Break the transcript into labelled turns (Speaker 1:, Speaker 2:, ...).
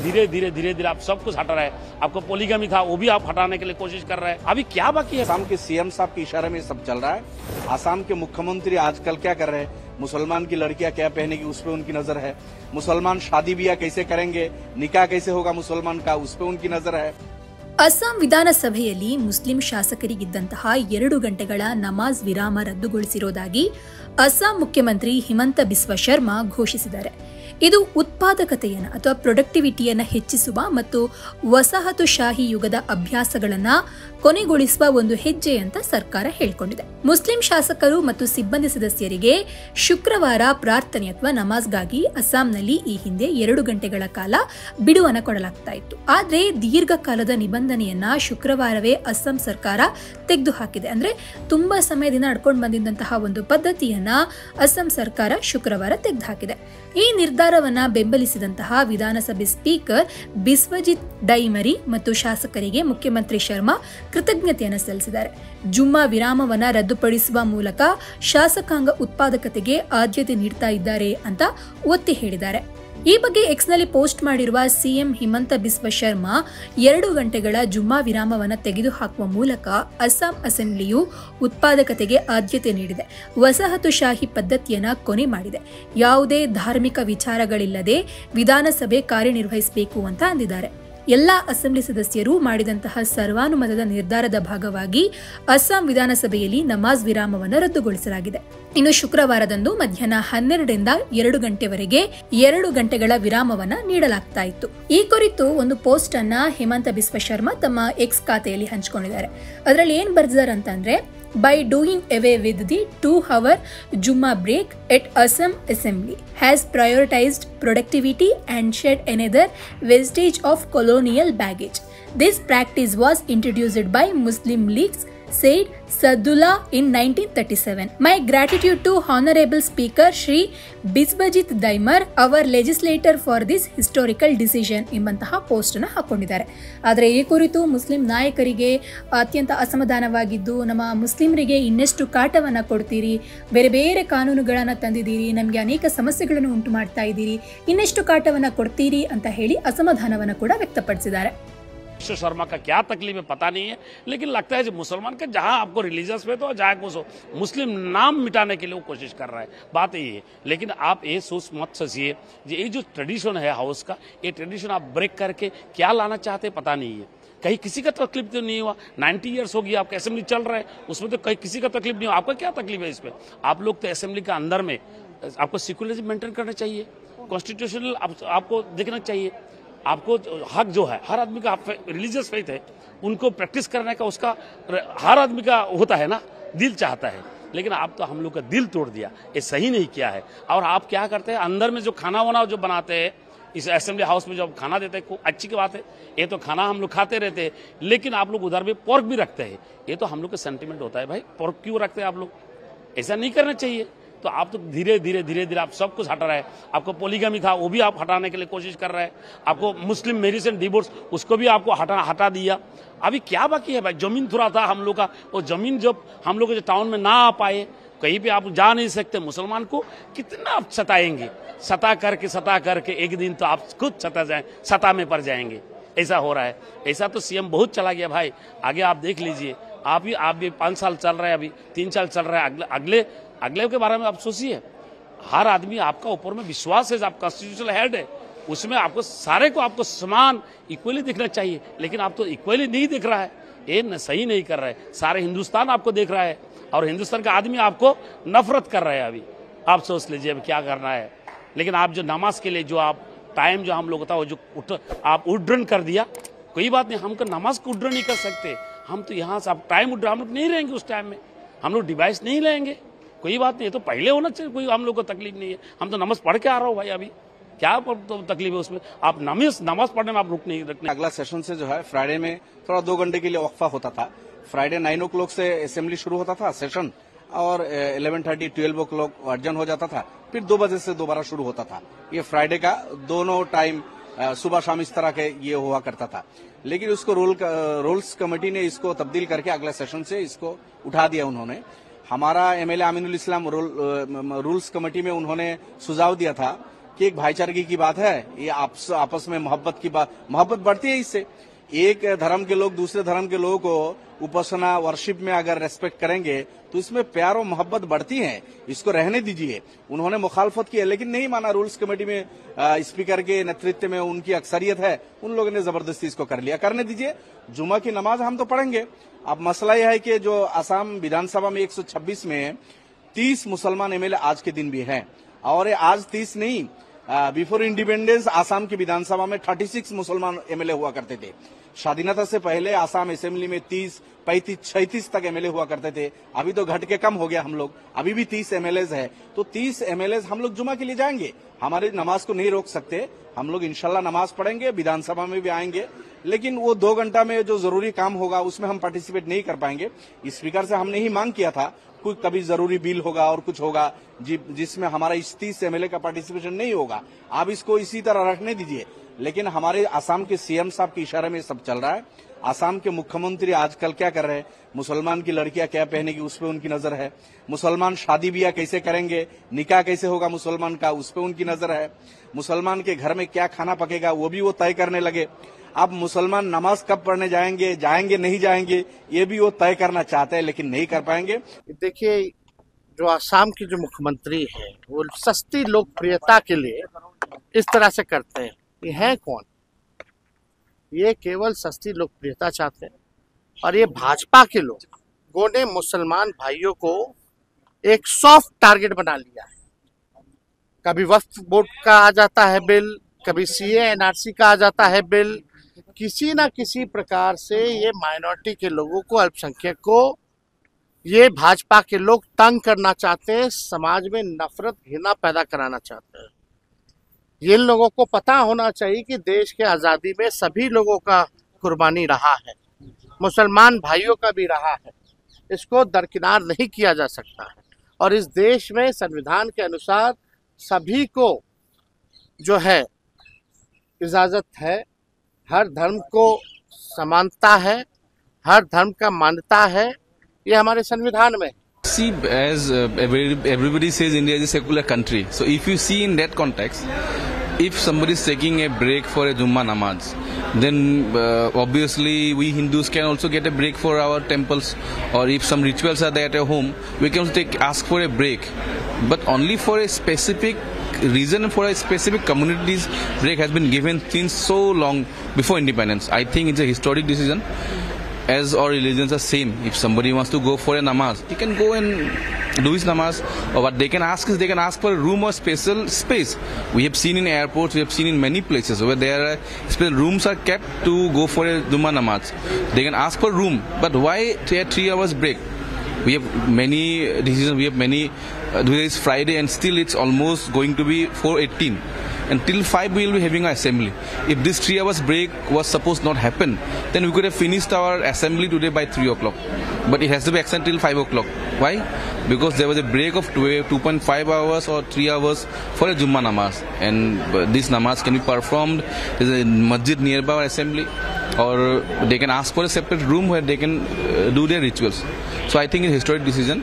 Speaker 1: धीरे धीरे आप सब कुछ हटा रहे हैं। आपको पोलीगमी था वो भी आप हटाने के लिए कोशिश कर रहे हैं। अभी क्या बाकी है?
Speaker 2: आसाम के सीएम साहब के इशारे में सब चल रहा है। आसाम के मुख्यमंत्री आजकल क्या कर रहे हैं, मुसलमान की लड़कियां क्या पहनेगी उस पर उनकी नजर है, मुसलमान शादी ब्याह कैसे करेंगे, निकाह कैसे होगा मुसलमान का, उस पर उनकी नजर है।
Speaker 3: ಅಸ್ಸಾಂ ವಿಧಾನಸಭೆಯಲ್ಲಿ ಮುಸ್ಲಿಂ ಶಾಸಕರಿಗಿದ್ದಂತಹ 2 ಗಂಟೆಗಳ ನಮಾಜ್ ವಿರಾಮ ರದ್ದುಗೊಳಿಸಿರುವುದಾಗಿ ಅಸ್ಸಾಂ ಮುಖ್ಯಮಂತ್ರಿ ಹಿಮಂತ ಬಿಸ್ವಾ ಶರ್ಮಾ ಘೋಷಿಸಿದ್ದಾರೆ. ಇದು ಉತ್ಪಾದಕತೆಯನ್ನು ಅಥವಾ ಪ್ರೊಡಕ್ಟಿವಿಟಿಯನ್ನು ಹೆಚ್ಚಿಸುವ ಮತ್ತು ವಸಾಹತುಶಾಹಿ ಯುಗದ ಅಭ್ಯಾಸಗಳನ್ನು ಕೊನೆಗೊಳಿಸುವ ಒಂದು ಹೆಜ್ಜೆ ಅಂತ ಸರ್ಕಾರ ಹೇಳಿಕೊಂಡಿದೆ. ಮುಸ್ಲಿಂ ಶಾಸಕರು ಮತ್ತು ಸಿಬ್ಬಂದಿ ಸದಸ್ಯರಿಗೆ ಶುಕ್ರವಾರ ಪ್ರಾರ್ಥನೆ ಅಥವಾ ನಮಾಜ್ಗಾಗಿ ಅಸ್ಸಾಂನಲ್ಲಿ ಈ ಹಿಂದೆ 2 ಗಂಟೆಗಳ ಕಾಲ ಬಿಡುವನ್ನು ಕೊಡಲಾಗ್ತಾ ಇತ್ತು. ಆದರೆ ದೀರ್ಘಕಾಲದ ನಿಬಂಧನೆಯನ್ನ ಶುಕ್ರವಾರವೇ ಅಸ್ಸಾಂ ಸರ್ಕಾರ ತೆಗೆದುಹಾಕಿದೆ. ಅಂದ್ರೆ ತುಂಬಾ ಸಮಯದಿಂದ ನಡ್ಕೊಂಡು ಬಂದಿದ್ದಂತಹ ಒಂದು ಪದ್ಧತಿಯನ್ನ ಅಸ್ಸಾಂ ಸರ್ಕಾರ ಶುಕ್ರವಾರ ತೆಗೆದುಹಾಕಿದೆ. ಈ ನಿರ್ಧಾರವನ್ನ ಬೆಂಬಲಿಸಿದಂತಹ ವಿಧಾನಸಭೆ ಸ್ಪೀಕರ್ ಬಿಸ್ವಜಿತ್ ಡೈಮರಿ ಮತ್ತು ಶಾಸಕರಿಗೆ ಮುಖ್ಯಮಂತ್ರಿ ಶರ್ಮಾ ಕೃತಜ್ಞತೆಯನ್ನು ಸಲ್ಲಿಸಿದ್ದಾರೆ. ಜುಮ್ಮಾ ವಿರಾಮವನ್ನ ರದ್ದುಪಡಿಸುವ ಮೂಲಕ ಶಾಸಕಾಂಗ ಉತ್ಪಾದಕತೆಗೆ ಆದ್ಯತೆ ನೀಡ್ತಾ ಇದ್ದಾರೆ ಅಂತ ಒತ್ತಿ ಹೇಳಿದ್ದಾರೆ. ಈ ಬಗ್ಗೆ ಎಕ್ಸ್ನಲ್ಲಿ ಪೋಸ್ಟ್ ಮಾಡಿರುವ ಸಿಎಂ ಹಿಮಂತ ಬಿಸ್ವಾ ಶರ್ಮಾ 2 ಗಂಟೆಗಳ ಜುಮ್ಮಾ ವಿರಾಮವನ್ನು ತೆಗೆದುಹಾಕುವ ಮೂಲಕ ಅಸ್ಸಾಂ ಅಸೆಂಬ್ಲಿಯು ಉತ್ಪಾದಕತೆಗೆ ಆದ್ಯತೆ ನೀಡಿದೆ, ವಸಾಹತುಶಾಹಿ ಪದ್ಧತಿಯನ್ನು ಕೊನೆ ಮಾಡಿದೆ, ಯಾವುದೇ ಧಾರ್ಮಿಕ ವಿಚಾರಗಳಿಲ್ಲದೆ ವಿಧಾನಸಭೆ ಕಾರ್ಯನಿರ್ವಹಿಸಬೇಕು ಅಂತ ಅಂದಿದ್ದಾರೆ. ಎಲ್ಲಾ ಅಸೆಂಬ್ಲಿ ಸದಸ್ಯರು ಮಾಡಿದಂತಹ ಸರ್ವಾನುಮತದ ನಿರ್ಧಾರದ ಭಾಗವಾಗಿ ಅಸ್ಸಾಂ ವಿಧಾನಸಭೆಯಲ್ಲಿ ನಮಾಜ್ ವಿರಾಮವನ್ನು ರದ್ದುಗೊಳಿಸಲಾಗಿದೆ. ಇನ್ನು ಶುಕ್ರವಾರದಂದು ಮಧ್ಯಾಹ್ನ 12ರಿಂದ 2 ಗಂಟೆವರೆಗೆ 2 ಗಂಟೆಗಳ ವಿರಾಮವನ್ನ ನೀಡಲಾಗ್ತಾ ಇತ್ತು. ಈ ಕುರಿತು ಒಂದು ಪೋಸ್ಟ್ ಅನ್ನ ಹಿಮಂತ ಬಿಸ್ವಾ ಶರ್ಮಾ ತಮ್ಮ ಎಕ್ಸ್ ಖಾತೆಯಲ್ಲಿ ಹಂಚಿಕೊಂಡಿದ್ದಾರೆ. ಅದರಲ್ಲಿ ಏನ್ ಬರೆದಿದ್ದಾರೆ ಅಂತಂದ್ರೆ, by doing away with the 2-hour Jummah break at Assam Assembly has prioritized productivity and shed another vestige of colonial baggage. This practice was introduced by Muslim Leagues, said Sadullah in 1937. My gratitude to Honorable Speaker Shri Biswajit Daimar, our legislator for this historical decision ಎಂಬಂತಹ post ಅನ್ನು ಹಾಕೊಂಡಿದ್ದಾರೆ. ಆದರೆ ಈ ಕುರಿತು Muslim ನಾಯಕರಿಗೆ ಅತ್ಯಂತ ಅಸಮಾಧಾನವಾಗಿದ್ದು, ನಮ್ಮ ಮುಸ್ಲಿಮರಿಗೆ ಇನ್ನೆಷ್ಟು ಕಾಟವನ್ನ ಕೊಡ್ತೀರಿ, ಬೇರೆ ಬೇರೆ ಕಾನೂನುಗಳನ್ನ ತಂದಿದ್ದೀರಿ, ನಮಗೆ ಅನೇಕ ಸಮಸ್ಯೆಗಳನ್ನು ಉಂಟು ಮಾಡ್ತಾ ಇದ್ದೀರಿ, ಇನ್ನೆಷ್ಟು ಕಾಟವನ್ನ ಕೊಡ್ತೀರಿ ಅಂತ ಹೇಳಿ ಅಸಮಾಧಾನವನ್ನ ಕೂಡ ವ್ಯಕ್ತಪಡಿಸಿದ್ದಾರೆ.
Speaker 1: शर्मा का क्या तकलीफ है पता नहीं है, लेकिन लगता है मुसलमान का जहां आपको रिलीजियस पे तो जहां मुस्लिम नाम मिटाने के लिए वो कोशिश कर रहा है, बात यही है. लेकिन आप ये सोच मत सोचिए, ये जो ट्रेडिशन है हाउस का, ये ट्रेडिशन आप ब्रेक करके क्या लाना चाहते पता नहीं है. कहीं किसी का तकलीफ तो नहीं हुआ. 90 ईयर्स हो गया आपका असेंबली चल रहा है, उसमें तो कहीं किसी का तकलीफ नहीं हुआ. आपका क्या तकलीफ है इसमें? आप लोग तो असेंबली के अंदर में आपको सिक्युलरिज्म मेंटेन करना चाहिए, कॉन्स्टिट्यूशनल आपको देखना चाहिए. आपको हक जो है, हर आदमी का रिलीजियस फेथ है, उनको प्रैक्टिस करने का उसका हर आदमी का होता है ना, दिल चाहता है. लेकिन आप तो हम लोग का दिल तोड़ दिया, ये सही नहीं किया है. और आप क्या करते हैं, अंदर में जो खाना वाना जो बनाते हैं इस असेंबली हाउस में, जो खाना देते हैं खूब अच्छी की बात है, ये तो खाना हम लोग खाते रहते हैं. लेकिन आप लोग उधर भी पोर्क भी रखते हैं, ये तो हम लोग का सेंटिमेंट होता है. भाई पोर्क क्यों रखते हैं आप लोग? ऐसा नहीं करना चाहिए. तो आप तो धीरे धीरे आप सब कुछ हटा रहे हैं. आपको पोलीगमी था वो भी आप हटाने के लिए कोशिश कर रहे हैं. आपको मुस्लिम मैरिज एंड डिवोर्स उसको भी आपको हटा दिया. अभी क्या बाकी है भाई? जमीन थोड़ा था हम लोग का, वो जमीन जब हम लोग जो टाउन में ना आ पाए, कहीं पे आप जा नहीं सकते, मुसलमान को कितना आप सताएंगे. सता करके एक दिन तो आप खुद सता में पड़ जाएंगे. ऐसा हो रहा है. ऐसा तो सीएम बहुत चला गया भाई. आगे आप देख लीजिए, आप भी 5 साल चल रहे हैं, अभी 3 साल चल रहा है. अगले के बारे में आप सोचिए. हर आदमी आपका ऊपर में विश्वास है, आप कॉन्स्टिट्यूशनल हेड है, उसमें आपको सारे को आपको समान इक्वली दिखना चाहिए. लेकिन आप तो इक्वली नहीं दिख रहा है, ये सही नहीं कर रहा है. सारे हिंदुस्तान आपको देख रहा है और हिंदुस्तान का आदमी आपको नफरत कर रहा है. अभी आप सोच लीजिए अब क्या करना है. लेकिन आप जो नमाज के लिए जो आप टाइम जो हम लोग था वो जो आप उड्डन कर दिया, कोई बात नहीं, हमको नमाज को उड्डन नहीं कर सकते. हम तो यहाँ से आप टाइम उड्डन हम लोग नहीं रहेंगे, उस टाइम में हम लोग डिवाइस नहीं लेंगे, कोई बात नहीं. तो पहले होना चाहिए, कोई हम लोग को तकलीफ नहीं है. हम तो नमाज पढ़ के आ रहा हूँ भाई, अभी क्या तो तकलीफ है उसमें? आप नमाज पढ़ने में आप रुक नहीं रखने.
Speaker 2: अगला सेशन से जो है फ्राइडे में थोड़ा 2 घंटे के लिए वक्फा होता था. फ्राइडे 9 o'clock से असेंबली शुरू होता था सेशन, और 11:30 12 o'clock अर्जन हो जाता था, फिर 2 बजे से दोबारा शुरू होता था. ये फ्राइडे का दोनों टाइम सुबह शाम इस तरह के ये हुआ करता था. लेकिन उसको रूल्स कमेटी ने इसको तब्दील करके अगला सेशन से इसको उठा दिया उन्होंने. हमारा एमएलए अमीनुल इस्लाम रूल्स कमेटी में उन्होंने सुझाव दिया था कि एक भाईचारगी की बात है, ये आपस में मोहब्बत बढ़ती है इससे। एक धर्म के लोग दूसरे धर्म के लोगों को उपासना वर्शिप में अगर रेस्पेक्ट करेंगे तो इसमें प्यार और मोहब्बत बढ़ती है, इसको रहने दीजिए। उन्होंने मुखालफत की है लेकिन नहीं माना, रूल्स कमेटी में स्पीकर के नेतृत्व में उनकी अक्सरियत है, उन लोगों ने जबरदस्ती इसको कर लिया। करने दीजिए, जुमा की नमाज हम तो पढ़ेंगे। अब मसला यह है कि जो असम विधानसभा में 126 में 30 मुसलमान एमएलए आज के दिन भी हैं, और आज 30 नहीं, बिफोर इंडिपेंडेंस आसाम की विधानसभा में 36 मुसलमान एमएलए हुआ करते थे। स्वाधीनता से पहले आसाम असेंबली में 30, 35, 36 तक एमएलए हुआ करते थे। अभी तो घट के कम हो गया हम लोग, अभी भी 30 एमएलए है। तो 30 एमएलए हम लोग जुमा के लिए जाएंगे, हमारी नमाज को नहीं रोक सकते। हम लोग इंशाल्लाह नमाज पढ़ेंगे, विधानसभा में भी आएंगे, लेकिन वो 2 घंटा में जो जरूरी काम होगा उसमें हम पार्टिसिपेट नहीं कर पाएंगे। स्पीकर से हमने ही मांग किया था, कोई कभी जरूरी बिल होगा और कुछ होगा जिसमें हमारा इस 30 एमएलए का पार्टिसिपेशन नहीं होगा, आप इसको इसी तरह रखने दीजिए। लेकिन हमारे असम के सीएम साहब के इशारे में सब चल रहा है। असम के मुख्यमंत्री आजकल क्या कर रहे हैं, मुसलमान की लड़कियां क्या पहनेगी उस पर उनकी नजर है, मुसलमान शादी ब्याह कैसे करेंगे, निकाह कैसे होगा मुसलमान का, उस पर उनकी नजर है, मुसलमान के घर में क्या खाना पकेगा वो भी वो तय करने लगे। अब मुसलमान नमाज कब पढ़ने जाएंगे नहीं जाएंगे, ये भी वो तय करना चाहते हैं लेकिन नहीं कर पाएंगे।
Speaker 4: देखिए, जो आसाम की जो मुख्यमंत्री है वो सस्ती लोकप्रियता के लिए इस तरह से करते हैं। ये है कौन? ये केवल सस्ती लोकप्रियता चाहते हैं। और ये भाजपा के लोगों ने मुसलमान भाइयों को एक सॉफ्ट टारगेट बना लिया है। कभी वक्फ बोर्ड का आ जाता है बिल, कभी सीए एनआरसी का आ जाता है बिल। किसी ना किसी प्रकार से ये माइनॉरिटी के लोगों को, अल्पसंख्यक को, ये भाजपा के लोग तंग करना चाहते हैं, समाज में नफरत घृणा पैदा कराना चाहते हैं। ये लोगों को पता होना चाहिए कि देश के आज़ादी में सभी लोगों का कुर्बानी रहा है, मुसलमान भाइयों का भी रहा है। इसको दरकिनार नहीं किया जा सकता है। और इस देश में संविधान के अनुसार सभी को जो है इजाज़त है, हर धर्म को समानता है, हर धर्म का मान्यता है, ये हमारे संविधान में।
Speaker 5: See, as everybody says, India is a secular country. So if you see in that context, if somebody is taking a break for a Jummah namaz, then obviously we Hindus can also get a break for our temples, or if some rituals are there at home, we can ask for a break, but only for a specific reason, for a specific community's break has been given since so long before independence. I think it's a historic decision. As all religions are same, if somebody wants to go for a namaz, he can go and do his namaz, or what they can ask is they can ask for a room or special space. We have seen in airports, we have seen in many places where there are special rooms are kept to go for a Jummah namaz. They can ask for room, but why 3 hours break? We have many decisions, we have many, today is Friday and still it's almost going to be 4:18. Until 5 we will be having our assembly. If this 3 hours break was supposed not happen, then we could have finished our assembly today by 3 o'clock. But it has to be extended till 5 o'clock. Why? Because there was a break of 2.5 hours or 3 hours for a Jummah namaz. And this namaz can be performed. There is a masjid nearby our assembly. Or they can ask for a separate room where they can do their rituals. So I think it's a historic decision.